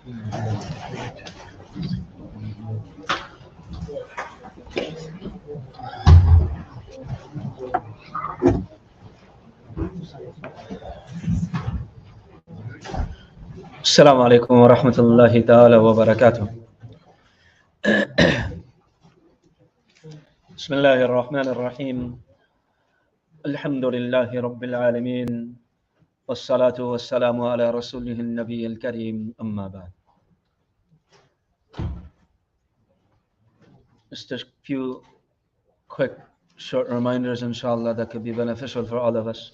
Assalamu Alaikum wa rahmatullahi ta'ala wa barakatuh. Bismillahir Rahmanir Rahim. Alhamdulillahi Rabbil Alameen. Wassalatu wassalamu ala Rasulihil Nabiyil Kareem. Amma ba'd. Just a few quick, short reminders, inshallah, that could be beneficial for all of us.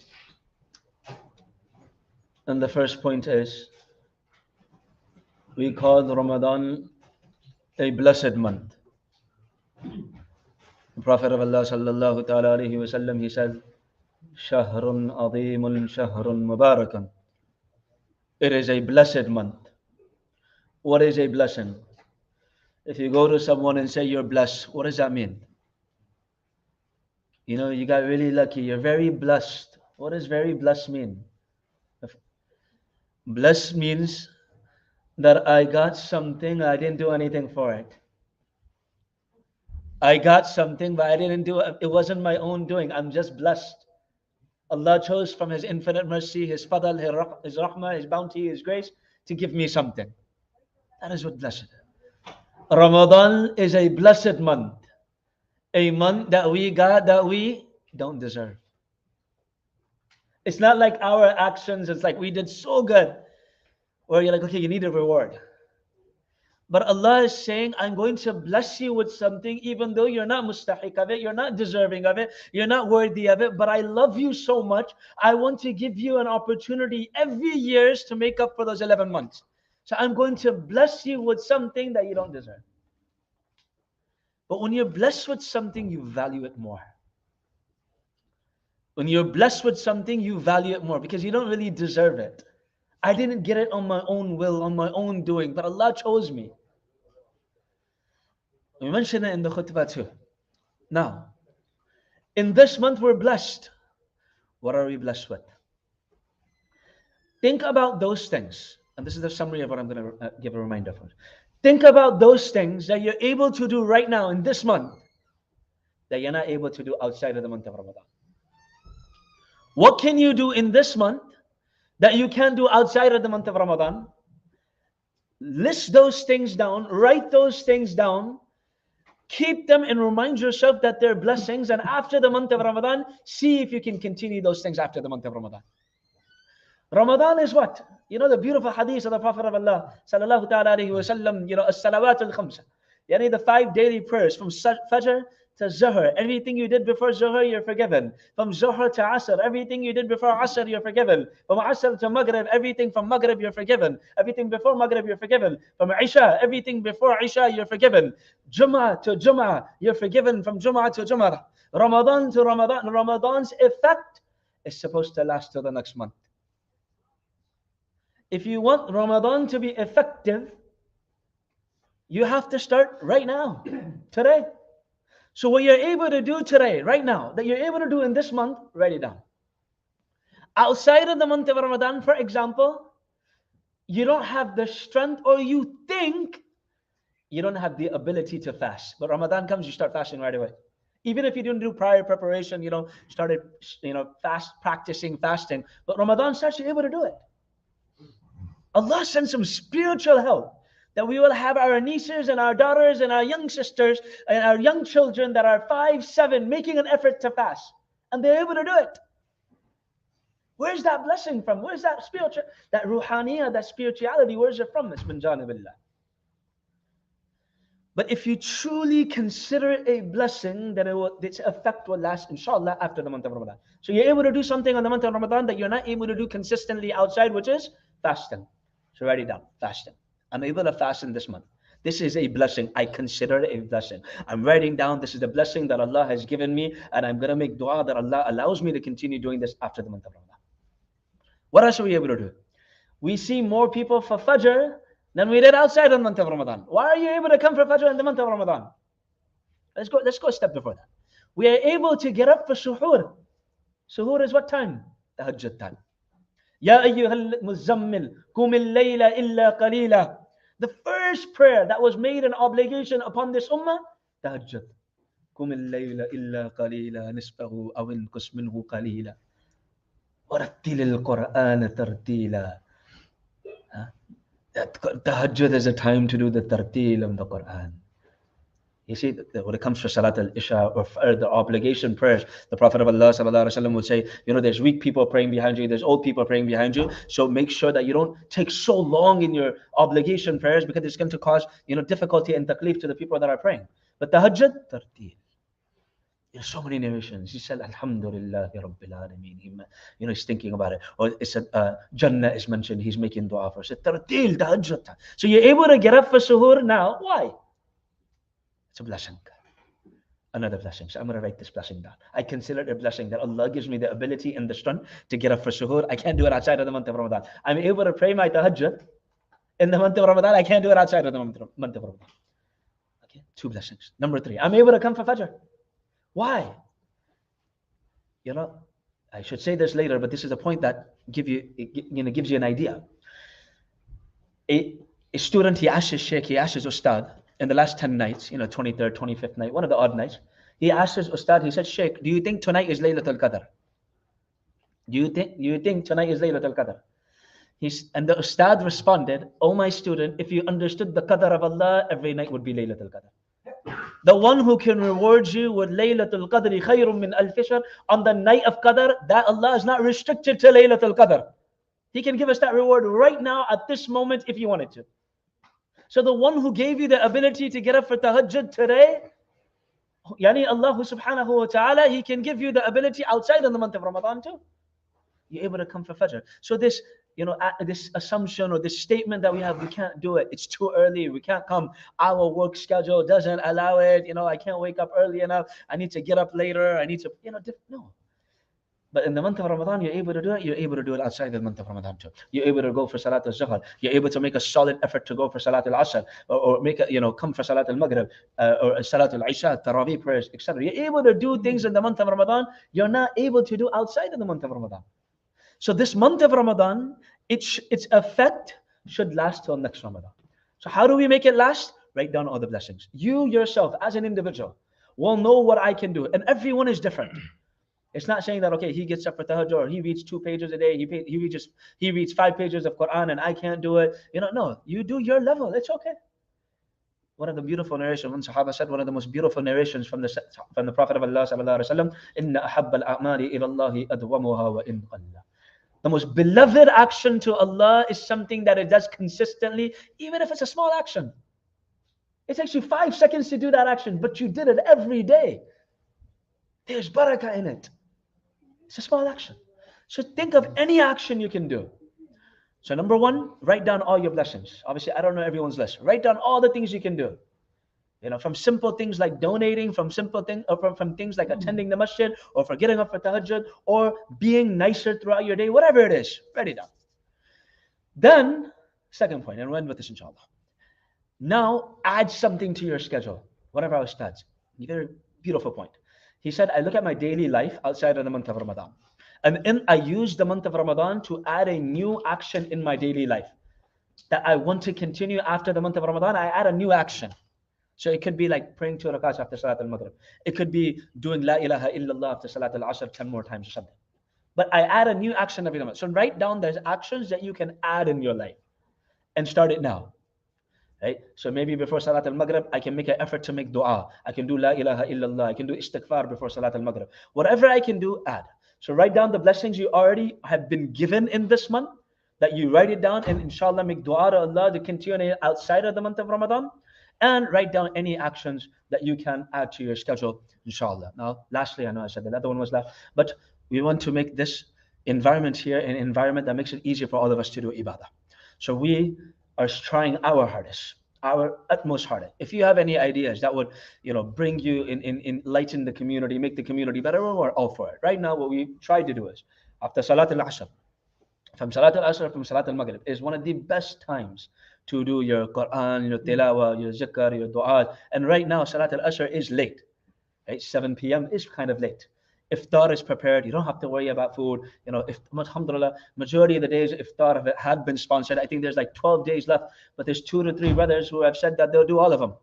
And the first point is, we call Ramadan a blessed month. The Prophet of Allah sallallahu ta'ala alayhi wa sallam, he said, Shahrun adhimun shahrun mubarakun. It is a blessed month. What is a blessing? If you go to someone and say you're blessed, what does that mean? You know, you got really lucky. You're very blessed. What does very blessed mean? Blessed means that I got something, I didn't do anything for it. I got something, but I didn't do it. It wasn't my own doing. I'm just blessed. Allah chose from His infinite mercy, His fadl, His rahmah, His bounty, His grace to give me something. That is what blessed is. Ramadan is a blessed month. A month that we got that we don't deserve. It's not like our actions. It's like we did so good, where you're like, okay, you need a reward. But Allah is saying, I'm going to bless you with something, even though you're not mustahiq of it, you're not deserving of it, you're not worthy of it, but I love you so much, I want to give you an opportunity every year to make up for those 11 months. So I'm going to bless you with something that you don't deserve. But when you're blessed with something, you value it more. When you're blessed with something, you value it more because you don't really deserve it. I didn't get it on my own will, on my own doing, but Allah chose me. We mentioned it in the khutbah too. Now, in this month we're blessed. What are we blessed with? Think about those things. And this is the summary of what I'm going to give a reminder for. Think about those things that you're able to do right now in this month that you're not able to do outside of the month of Ramadan. What can you do in this month that you can't do outside of the month of Ramadan? List those things down, write those things down, keep them and remind yourself that they're blessings, and after the month of Ramadan, see if you can continue those things after the month of Ramadan. Ramadan is what? You know the beautiful hadith of the Prophet of Allah sallallahu ta'ala alayhi wa sallam, you know, as-salawat al-khamsa. Yani the 5 daily prayers from Fajr to Zuhr. Everything you did before Zuhr, you're forgiven. From Zuhr to Asr, everything you did before Asr, you're forgiven. From Asr to Maghrib, everything from Maghrib, you're forgiven. Everything before Maghrib, you're forgiven. From Isha, everything before Isha, you're forgiven. Jum'ah to Jum'ah, you're forgiven. From Jum'ah to Jum'ah. Ramadan to Ramadan. Ramadan's effect is supposed to last till the next month. If you want Ramadan to be effective, you have to start right now, today. So what you're able to do today, right now, that you're able to do in this month, write it down. Outside of the month of Ramadan, for example, you don't have the strength, or you think you don't have the ability to fast. But Ramadan comes, you start fasting right away. Even if you didn't do prior preparation, started, practicing fasting. But Ramadan starts, you're able to do it. Allah sends some spiritual help, that we will have our nieces and our daughters and our young sisters and our young children that are 5, 7 making an effort to fast, and they're able to do it. Where's that blessing from? Where's that spiritual, that ruhaniyah, that spirituality, where's it from? It's min janibillah. But if you truly consider it a blessing, then its effect will last, inshallah, after the month of Ramadan. So you're able to do something on the month of Ramadan that you're not able to do consistently outside, which is fasting. So write it down, fasting. I'm able to fast in this month. This is a blessing. I consider it a blessing. I'm writing down, this is the blessing that Allah has given me, and I'm going to make dua that Allah allows me to continue doing this after the month of Ramadan. What else are we able to do? We see more people for Fajr than we did outside of the month of Ramadan. Why are you able to come for Fajr in the month of Ramadan? Let's go a step before that. We are able to get up for Suhoor. Suhoor is what time? Tahajjud time. Ya ayyuhal muzammil, qum al-layla illa qalila. The first prayer that was made an obligation upon this ummah, tahajjud. قم الليل إلا قليلا نصفه أو انقص منه قليلا ورتل القرآن ترتيلا. Tahajjud is a time to do the tartil of the Quran. You see, when it comes to Salat al-Isha or the obligation prayers, the Prophet of Allah ﷺ would say, there's weak people praying behind you, there's old people praying behind you. So make sure that you don't take so long in your obligation prayers, because it's going to cause, difficulty and taklif to the people that are praying. But tahajjud, tartil. There's so many narrations. He said, Alhamdulillah Rabbil Alameen. He's thinking about it. Or it's Jannah is mentioned, he's making dua for us. Tartil, tahajjud. So you're able to get up for suhoor now. Why? It's a blessing. Another blessing. So I'm going to write this blessing down. I consider it a blessing that Allah gives me the ability and the strength to get up for suhoor. I can't do it outside of the month of Ramadan. I'm able to pray my tahajjud in the month of Ramadan. I can't do it outside of the month of Ramadan. Okay, 2 blessings. Number 3, I'm able to come for Fajr. Why? I should say this later, but this is a point that gives you an idea. A student, he asks his sheikh, he asks his ustad, in the last 10 nights, 23rd, 25th night, one of the odd nights, he asked his ustad, he said, Sheikh, do you think tonight is Laylatul Qadr? Do you think tonight is Laylatul Qadr? And the ustad responded, oh my student, if you understood the Qadr of Allah, every night would be Laylatul Qadr. The one who can reward you with Laylatul Qadr khayrun min alf shahr, on the night of Qadr, that Allah is not restricted to Laylatul Qadr. He can give us that reward right now at this moment if He wanted to. So the one who gave you the ability to get up for tahajjud today, Allah subhanahu wa ta'ala, He can give you the ability outside of the month of Ramadan too. You're able to come for Fajr. So this, this assumption or this statement that we have, we can't do it, it's too early, we can't come, our work schedule doesn't allow it, I can't wake up early enough, I need to get up later, I need to, no. But in the month of Ramadan, you're able to do it. You're able to do it outside the month of Ramadan too. You're able to go for Salat al-Zuhr. You're able to make a solid effort to go for Salat al-Asr, or make come for Salat al-Maghrib, or Salat al-Isha, Taraweeh prayers, etc. You're able to do things in the month of Ramadan you're not able to do outside of the month of Ramadan. So this month of Ramadan, its effect should last till next Ramadan. So how do we make it last? Write down all the blessings. You yourself, as an individual, will know what I can do, and everyone is different. It's not saying that, okay, he gets up for tahajjud, or he reads 2 pages a day, he reads 5 pages of Quran and I can't do it. No, you do your level. It's okay. One of the beautiful narrations, one Sahaba said, one of the most beautiful narrations from the Prophet of Allah sallallahu alaihi wasallam, Inna ahabba al-a'mali ila Allahi adwamuha wa in qalla. The most beloved action to Allah is something that it does consistently, even if it's a small action. It takes you 5 seconds to do that action, but you did it every day. There's barakah in it. It's a small action. So think of any action you can do. So number 1, write down all your blessings. Obviously, I don't know everyone's list. Write down all the things you can do. From simple things like donating, from simple things, or from things like attending the masjid, or for getting up for tahajjud, or being nicer throughout your day, whatever it is, write it down. Then, second point, and we'll end with this inshallah. Now, add something to your schedule. Whatever our stats. Very beautiful point. He said, I look at my daily life outside of the month of Ramadan. And I use the month of Ramadan to add a new action in my daily life that I want to continue after the month of Ramadan. I add a new action. So it could be like praying 2 rakats after Salat al-Maghrib. It could be doing La ilaha illallah after Salat al-Asr 10 more times or something. But I add a new action every month. So write down those actions that you can add in your life and start it now. Right? So maybe before Salat al-Maghrib, I can make an effort to make dua. I can do La ilaha illallah. I can do istighfar before Salat al-Maghrib. Whatever I can do, add. So write down the blessings you already have been given in this month, that you write it down, and inshallah make dua to Allah to continue outside of the month of Ramadan. And write down any actions that you can add to your schedule, inshallah. Now, lastly, I know I said the other one was last, but we want to make this environment here an environment that makes it easier for all of us to do ibadah. So we are trying our hardest, our utmost hardest. If you have any ideas that would, bring you enlighten the community, make the community better, we're all for it. Right now, what we try to do is, after Salat al-Asr, from Salat al-Asr, from Salat al-Maghrib, is one of the best times to do your Quran, your tilawah, your zikr, your dua. And right now, Salat al-Asr is late. Right? 7 p.m. is kind of late. Iftar is prepared. You don't have to worry about food. You know, if alhamdulillah, majority of the days iftar of it had been sponsored. I think there's like 12 days left, but there's 2 to 3 brothers who have said that they'll do all of them.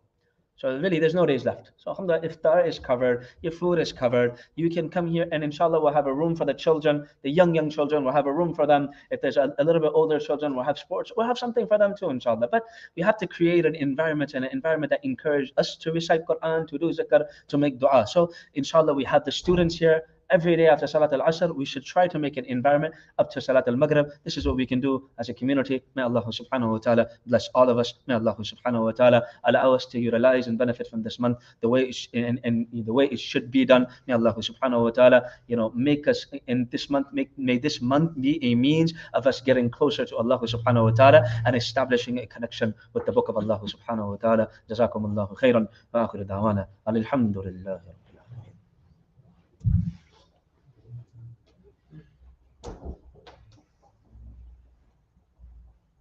So really, there's no days left. So alhamdulillah, iftar is covered, your food is covered. You can come here and inshallah we'll have a room for the children, the young children, we'll have a room for them. If there's a little bit older children, we'll have sports, we'll have something for them too, inshallah. But we have to create an environment that encourages us to recite Quran, to do zikr, to make dua. So inshallah, we have the students here. Every day after Salat al-Asr, we should try to make an environment up to Salat al-Maghrib. This is what we can do as a community. May Allah subhanahu wa ta'ala bless all of us. May Allah subhanahu wa ta'ala allow us to utilize and benefit from this month the way and the way it should be done. May Allah subhanahu wa ta'ala, make us in this month, may this month be a means of us getting closer to Allah subhanahu wa ta'ala and establishing a connection with the book of Allah subhanahu wa ta'ala. Jazakumullahu khairan wa akhiru da'wana. Alhamdulillah.